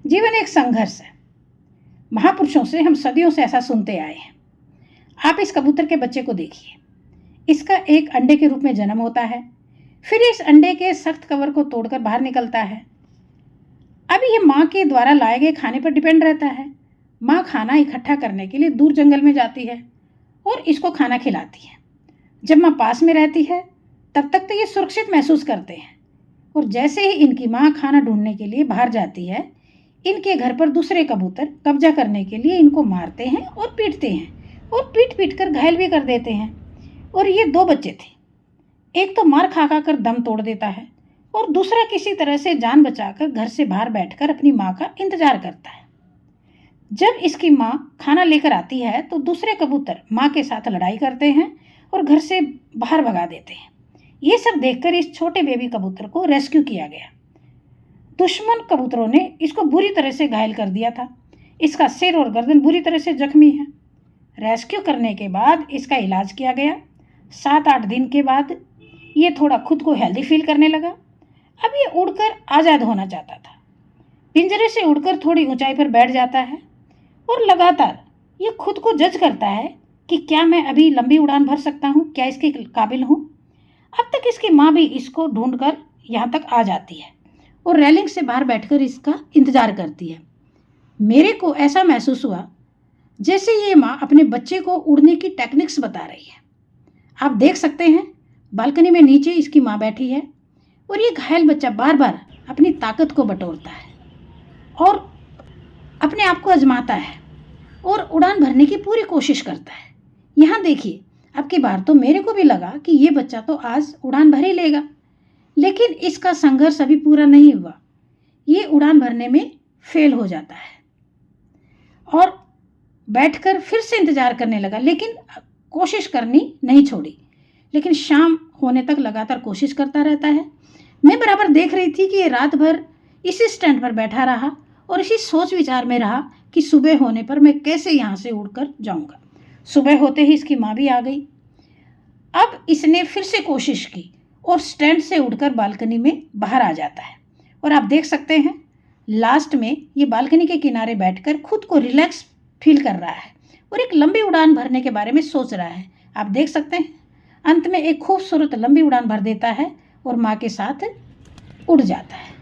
जीवन एक संघर्ष है। महापुरुषों से हम सदियों से ऐसा सुनते आए हैं। आप इस कबूतर के बच्चे को देखिए। इसका एक अंडे के रूप में जन्म होता है, फिर इस अंडे के सख्त कवर को तोड़कर बाहर निकलता है। अब ये माँ के द्वारा लाए गए खाने पर डिपेंड रहता है। माँ खाना इकट्ठा करने के लिए दूर जंगल में जाती है और इसको खाना खिलाती है। जब माँ पास में रहती है तब तक तो ये सुरक्षित महसूस करते हैं, और जैसे ही इनकी माँ खाना ढूंढने के लिए बाहर जाती है, इनके घर पर दूसरे कबूतर कब्जा करने के लिए इनको मारते हैं और पीटते हैं, और पीट पीट कर घायल भी कर देते हैं। और ये दो बच्चे थे। एक तो मार खा खा कर दम तोड़ देता है और दूसरा किसी तरह से जान बचाकर घर से बाहर बैठकर अपनी माँ का इंतजार करता है। जब इसकी माँ खाना लेकर आती है तो दूसरे कबूतर माँ के साथ लड़ाई करते हैं और घर से बाहर भगा देते हैं। ये सब देखकर इस छोटे बेबी कबूतर को रेस्क्यू किया गया। दुश्मन कबूतरों ने इसको बुरी तरह से घायल कर दिया था। इसका सिर और गर्दन बुरी तरह से जख्मी है। रेस्क्यू करने के बाद इसका इलाज किया गया। 7-8 दिन के बाद ये थोड़ा खुद को हेल्दी फील करने लगा। अब ये उड़कर आज़ाद होना चाहता था। पिंजरे से उड़कर थोड़ी ऊंचाई पर बैठ जाता है और लगातार ये खुद को जज करता है कि क्या मैं अभी लंबी उड़ान भर सकता हूँ, क्या इसके काबिल हूँ। अब तक इसकी माँ भी इसको ढूंढकर यहाँ तक आ जाती है और रेलिंग से बाहर बैठकर इसका इंतजार करती है। मेरे को ऐसा महसूस हुआ जैसे ये माँ अपने बच्चे को उड़ने की टेक्निक्स बता रही है। आप देख सकते हैं बालकनी में नीचे इसकी माँ बैठी है और ये घायल बच्चा बार बार अपनी ताकत को बटोरता है और अपने आप को आजमाता है और उड़ान भरने की पूरी कोशिश करता है। यहाँ देखिए, अब की बार तो मेरे को भी लगा कि ये बच्चा तो आज उड़ान भर ही लेगा, लेकिन इसका संघर्ष अभी पूरा नहीं हुआ। ये उड़ान भरने में फेल हो जाता है और बैठकर फिर से इंतजार करने लगा, लेकिन कोशिश करनी नहीं छोड़ी। लेकिन शाम होने तक लगातार कोशिश करता रहता है। मैं बराबर देख रही थी कि ये रात भर इसी स्टैंड पर बैठा रहा और इसी सोच विचार में रहा कि सुबह होने पर मैं कैसे यहाँ से उड़कर जाऊँगा। सुबह होते ही इसकी माँ भी आ गई। अब इसने फिर से कोशिश की और स्टैंड से उड़कर बालकनी में बाहर आ जाता है। और आप देख सकते हैं लास्ट में ये बालकनी के किनारे बैठकर खुद को रिलैक्स फील कर रहा है और एक लंबी उड़ान भरने के बारे में सोच रहा है। आप देख सकते हैं अंत में एक खूबसूरत लंबी उड़ान भर देता है और माँ के साथ उड़ जाता है।